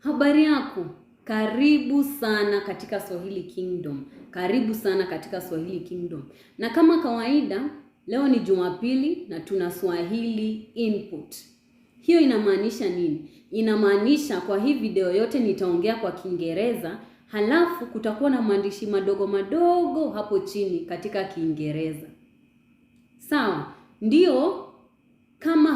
Habari yako, karibu sana katika Swahili Kingdom. Karibu sana katika Swahili Kingdom. Na kama kawaida, leo ni Jumapili na tuna Swahili input. Hiyo inamaanisha nini? Inamaanisha kwa hii video yote nitaongea kwa Kiingereza, halafu kutakuwa na maandishi madogo madogo hapo chini katika Kiingereza. Sawa, ndio kama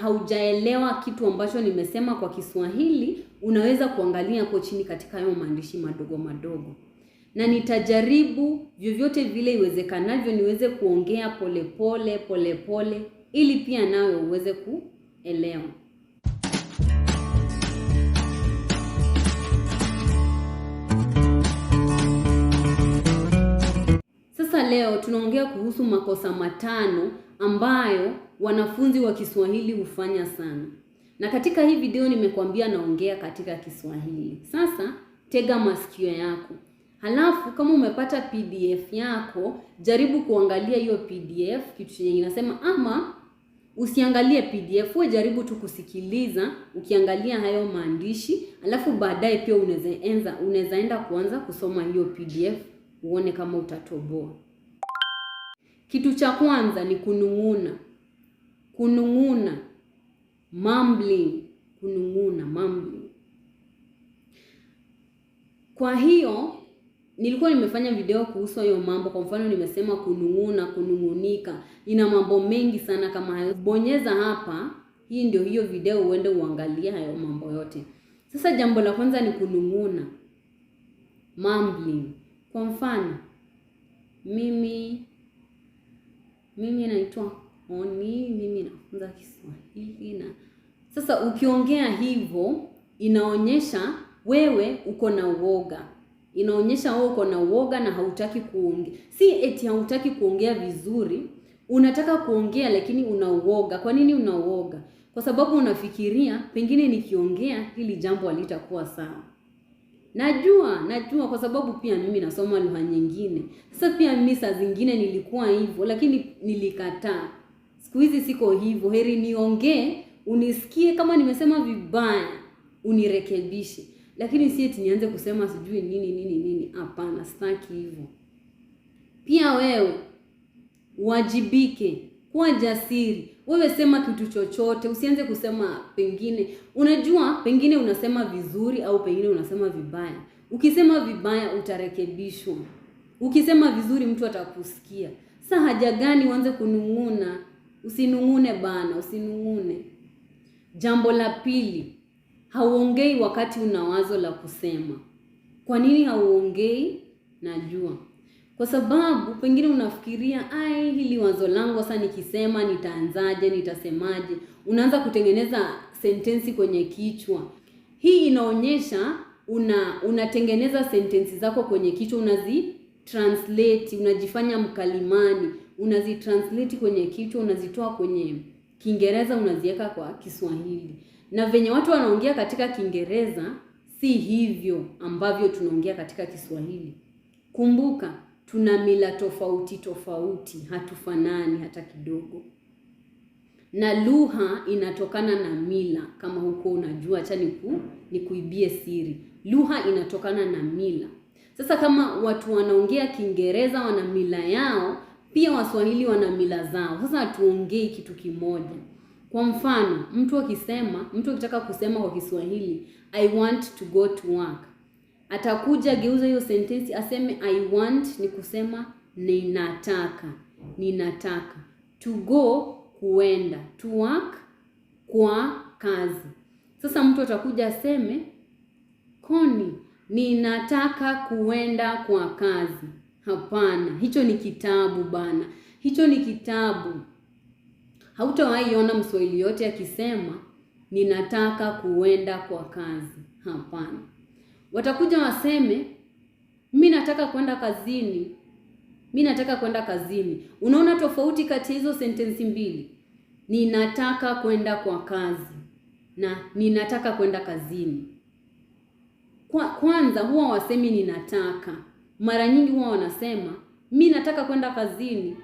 haujaelewa kitu ambacho nimesema kwa Kiswahili, unaweza kuangalia hapo chini katika hayo maandishi madogo madogo. Na nitajaribu vyovyote vile iwezekanavyo niweze kuongea pole pole ili pia nawe uweze kuelewa. Sasa leo tunaongea kuhusu makosa matano ambayo wanafunzi wa Kiswahili hufanya sana. Na katika hii video nimekuambia naongea katika Kiswahili. Sasa tega masikio yako. Halafu kama umepata PDF yako, jaribu kuangalia hiyo PDF kitu chenye inasema, ama usiangalie PDF, wewe jaribu tu kusikiliza ukiangalia hayo maandishi, halafu baadaye pia unaweza enda kuanza kusoma hiyo PDF uone kama utatoboa. Kitu cha kwanza ni kunung'una. Kunung'una, mumbling, kunung'una, mumbling. Kwa hiyo nilikuwa nimefanya video kuhusu hiyo mambo. Kwa mfano nimesema kunung'una, kunung'unika, ina mambo mengi sana kama hayo. Bonyeza hapa, hii ndio hiyo video, uende uangalie hayo mambo yote. Sasa jambo la kwanza ni kunung'una, mumbling. Kwa mfano mimi naitwa Oni, mimi nafunza Kiswahili. Na sasa ukiongea hivyo inaonyesha wewe uko na uoga. Inaonyesha wewe uko na uoga na hautaki kuongea. Si eti hautaki kuongea vizuri, unataka kuongea lakini una uoga. Kwa nini una uoga? Kwa sababu unafikiria pengine nikiongea hili jambo halitakuwa sawa. Najua kwa sababu pia mimi nasoma lugha nyingine. Sasa pia mimi saa zingine nilikuwa hivyo lakini nilikataa. Siku hizi siko hivyo. Heri niongee, unisikie, kama nimesema vibaya unirekebishe. Lakini si eti nianze kusema sijui nini. Hapana, sitaki hivyo. Pia wewe wajibike, kuwa jasiri. Wewe sema kitu chochote, usianze kusema pengine. Unajua pengine unasema vizuri au pengine unasema vibaya. Ukisema vibaya utarekebishwa. Ukisema vizuri mtu atakusikia. Sasa haja gani uanze kunung'una? Usinung'une bana, usinung'une. Jambo la pili, hauongei wakati una wazo la kusema. Kwa nini hauongei? Najua. Kwa sababu pengine unafikiria, hili wazo langu sasa nikisema nitaanzaje, nitasemaje? Unaanza kutengeneza sentensi kwenye kichwa. Hii inaonyesha unatengeneza sentensi zako kwenye kichwa, unazitranslate, unajifanya mkalimani, unazitranslate kwenye kichwa, unazitoa kwenye Kiingereza unaziweka kwa Kiswahili. Na venye watu wanaongea katika Kiingereza si hivyo ambavyo tunaongea katika Kiswahili. Kumbuka, tuna mila tofauti, hatufanani hata kidogo. Na lugha inatokana na mila, kama huko unajua, acha nikuibie siri. Lugha inatokana na mila. Sasa kama watu wanaongea Kiingereza wana mila yao, pia Waswahili wana mila zao. Sasa hatuongei kitu kimoja. Kwa mfano, mtu akitaka kusema kwa Kiswahili, I want to go to work. Atakuja geuza hiyo sentensi aseme I want ni kusema ninataka. To go, kuenda. To work, kwa kazi. Sasa mtu atakuja aseme Koni, ninataka kuenda kwa kazi. Hapana, hicho ni kitabu bana. Hicho ni kitabu. Hautawahi ona Mswahili yote akisema ninataka kuenda kwa kazi. Hapana. Watakuja waseme mimi nataka kwenda kazini. Unaona tofauti kati hizo sentensi mbili? Ninataka kwenda kwa kazi na ninataka kwenda kazini. Kwanza huwa wasemi ninataka. Mara nyingi huwa wanasema mimi nataka kwenda kazini.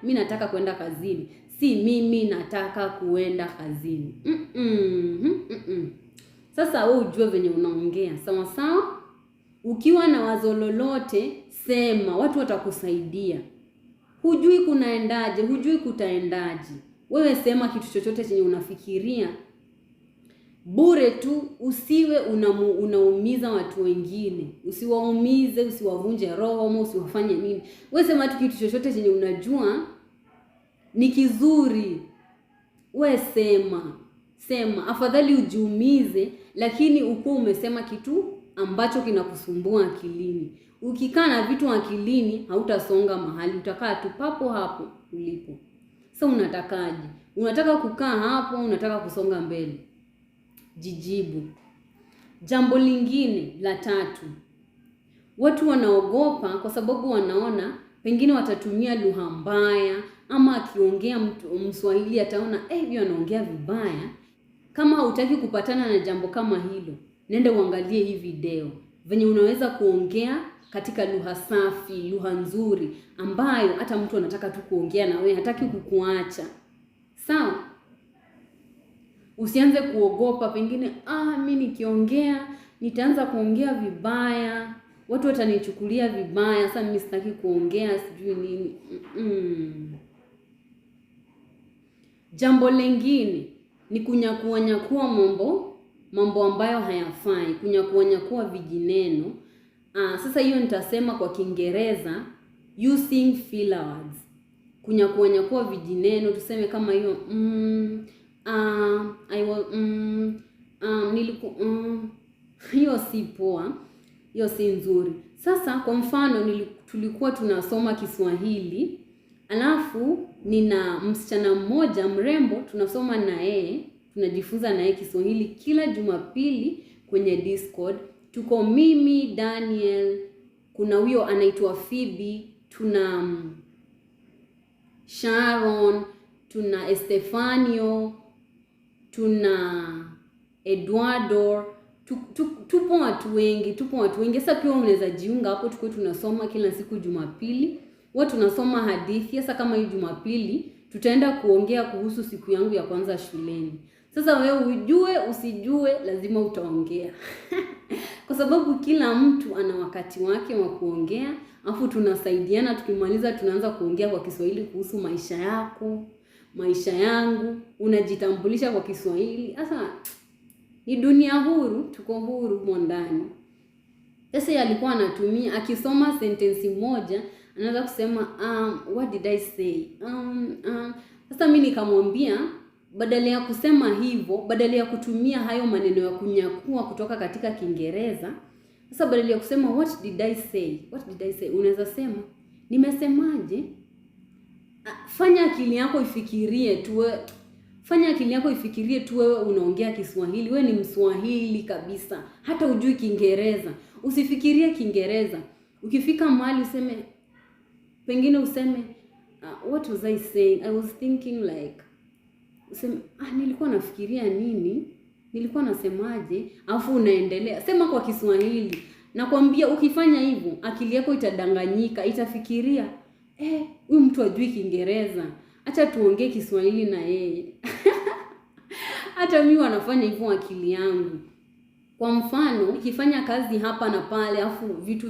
Si mimi nataka kuenda kazini. Sasa wewe ujue venye unaongea, sawa sawa? Ukiwa na wazo lolote sema, watu watakusaidia. Hujui kunaendaje, hujui kutaendaje, wewe sema kitu chochote chenye unafikiria bure tu. Usiwe unaumiza watu wengine, usiwaumize, usiwavunje roho ama usiwafanye nini. Wewe sema tu kitu chochote chenye unajua ni kizuri, wewe sema. Afadhali ujiumize, lakini uko umesema kitu ambacho kinakusumbua akilini. Ukikaa na vitu akilini hautasonga mahali, utakaa tu papo hapo ulipo. Sasa unatakaje? Unataka kukaa hapo, unataka kusonga mbele? Jijibu. Jambo lingine la 3. Watu wanaogopa kwa sababu wanaona pengine watatumia lugha mbaya, ama akiongea Mswahili ataona hiyo anaongea vibaya. Kama hutaki kupatana na jambo kama hilo, nenda uangalie hii video venye unaweza kuongea katika lugha safi, lugha nzuri ambayo hata mtu anataka tu kuongea na wewe, hataki kukuacha. Sawa? Usianze kuogopa pengine mimi nikiongea nitaanza kuongea vibaya, watu watanichukulia vibaya, sasa mimi sitaki kuongea sijui nini. Jambo lingine ni kunyakua mambo ambayo hayafai, kunyakua vijineno. Sasa hiyo nitasema kwa Kiingereza using filler words. Kunyakua vijineno, tuseme kama hiyo hiyo si poa, hiyo si nzuri. Sasa kwa mfano tulikuwa tunasoma Kiswahili, alafu nina msichana mmoja mrembo tunasoma na yeye, tunajifunza na yeye Kiswahili kila Jumapili kwenye Discord. Tuko mimi, Daniel, kuna huyo anaitwa Phoebe, tuna Sharon, tuna Estefanio, tuna Eduardo, tupo watu wengi. Sasa pia unaweza jiunga hapo, tuko tunasoma kila siku Jumapili. Watu tunasoma hadithi. Sasa kama hii Jumapili tutaenda kuongea kuhusu siku yangu ya kwanza shuleni. Sasa wewe ujue usijue lazima utaongea. Kwa sababu kila mtu ana wakati wake wa kuongea, afu tunasaidiana, tukimaliza tunaanza kuongea kwa Kiswahili kuhusu maisha yako, maisha yangu, unajitambulisha kwa Kiswahili. Sasa ni dunia huru, tuko huru ndani. Sasa yeye alikuwa anatumia akisoma sentensi moja, anaanza kusema what did I say? Sasa mimi nikamwambia badala ya kusema hivyo, badala ya kutumia hayo maneno ya kunyakua kutoka katika Kiingereza, sasa badala ya kusema what did I say, unaweza sema nimesemaje? Fanya akili yako ifikirie tu wewe unaongea Kiswahili, wewe ni Mswahili kabisa, hata ujui Kiingereza. Usifikirie Kiingereza. Ukifika mahali useme what was I saying? I was thinking like, useme nilikuwa nafikiria nini? Nilikuwa nasemaje? Alafu unaendelea. Sema kwa Kiswahili. Nakwambia ukifanya hivyo, akili yako itadanganyika, itafikiria huyu mtu hajui Kiingereza, acha tuongee Kiswahili na yeye. Hata mimi wanafanya hivyo akili yangu. Kwa mfano, nikifanya kazi hapa na pale, afu vitu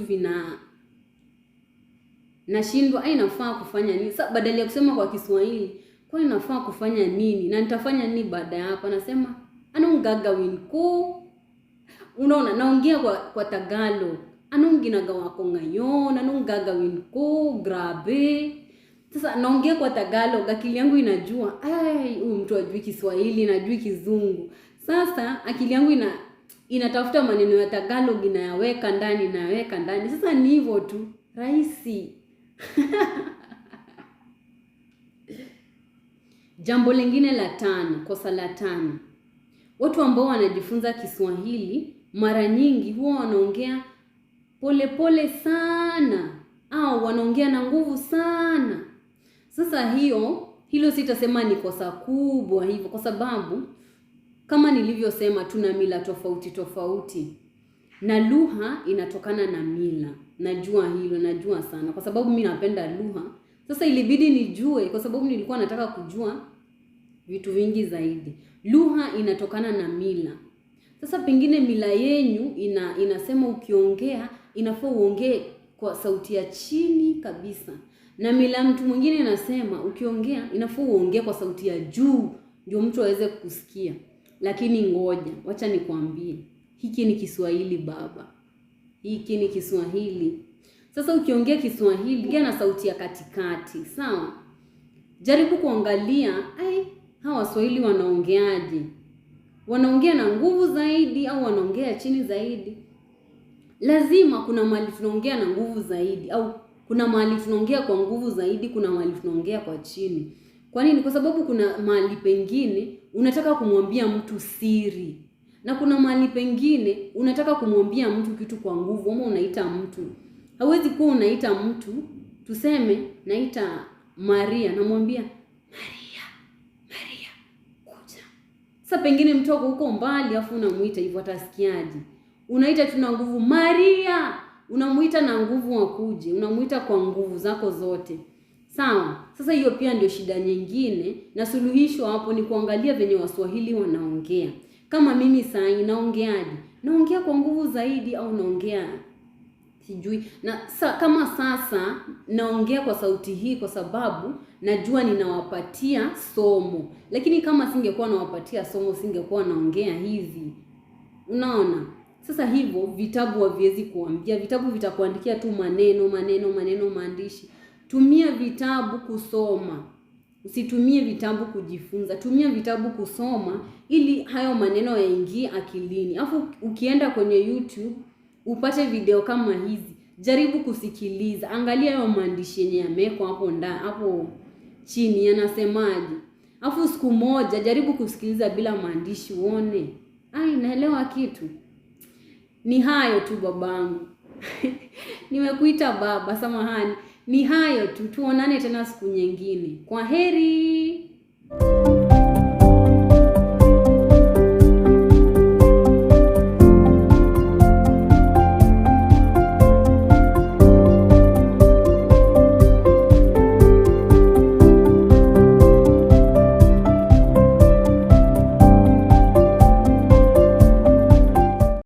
nashindwa inafaa kufanya nini? Sasa badala ya kusema kwa Kiswahili, kwa inafaa kufanya nini? Na nitafanya nini baada ya hapa? Nasema anungaga winko. Unaona, naongea kwa Tagalog. Anunginaga wako ngayon, anungaga winko, grabe. Sasa naongea kwa Tagalog, akili yangu inajua, huyu mtu hajui Kiswahili, najui Kizungu. Sasa akili yangu inatafuta maneno ya Tagalog, inayaweka ndani. Sasa ni hivyo tu, rahisi. Jambo lingine la 5, kosa la 5. Watu ambao wanajifunza Kiswahili mara nyingi huwa wanaongea pole sana, au wanaongea na nguvu sana. Sasa hilo sitasema ni kosa kubwa hivyo, kwa sababu kama nilivyosema tuna mila tofauti. Na lugha inatokana na mila. Najua sana kwa sababu mimi napenda lugha. Sasa ilibidi nijue kwa sababu nilikuwa nataka kujua vitu vingi zaidi. Lugha inatokana na mila. Sasa pengine mila yenyu inasema ukiongea inafaa uongee kwa sauti ya chini kabisa, na mila mtu mwingine inasema ukiongea inafaa uongee kwa sauti ya juu ndio mtu aweze kukusikia. Lakini ngoja, wacha nikwambie, hiki ni Kiswahili baba, hiki ni Kiswahili. Sasa ukiongea Kiswahili ongea na sauti ya katikati, sawa? Jaribu kuangalia hawa Waswahili wanaongeaje, wanaongea na nguvu zaidi au wanaongea chini zaidi. Lazima kuna mahali tunaongea na nguvu zaidi, au kuna mahali tunaongea kwa nguvu zaidi, kuna mahali tunaongea kwa chini. Kwa nini? Kwa sababu kuna mahali pengine unataka kumwambia mtu siri, na kuna mahali pengine unataka kumwambia mtu kitu kwa nguvu, ama unaita mtu. Hauwezi kuwa unaita mtu, tuseme naita Maria, namwambia Maria kuja. Sasa pengine mtu wako huko mbali afu unamuita hivyo, atasikiaje? Unaita tuna nguvu, Maria, unamuita na nguvu akuje, unamuita kwa nguvu zako zote. Sawa? Sasa hiyo pia ndio shida nyingine, na suluhisho hapo ni kuangalia venye Waswahili wanaongea. Kama mimi saa naongeaje? Naongea kwa nguvu zaidi au naongea sijui? Na kama sasa naongea kwa sauti hii kwa sababu najua ninawapatia somo. Lakini kama singekuwa nawapatia somo, singekuwa naongea hivi. Unaona? Sasa hivyo vitabu haviwezi kuambia. Vitabu vitakuandikia tu maneno maandishi. Tumia vitabu kusoma. Usitumie vitabu kujifunza. Tumia vitabu kusoma ili hayo maneno yaingie akilini. Alafu ukienda kwenye YouTube upate video kama hizi, jaribu kusikiliza. Angalia hayo maandishi yenye yamewekwa hapo chini yanasemaje. Alafu siku moja jaribu kusikiliza bila maandishi uone. Naelewa kitu. Ni hayo tu babangu. Nimekuita baba, samahani. Ni hayo tu, tuonane tena siku nyingine. Kwaheri.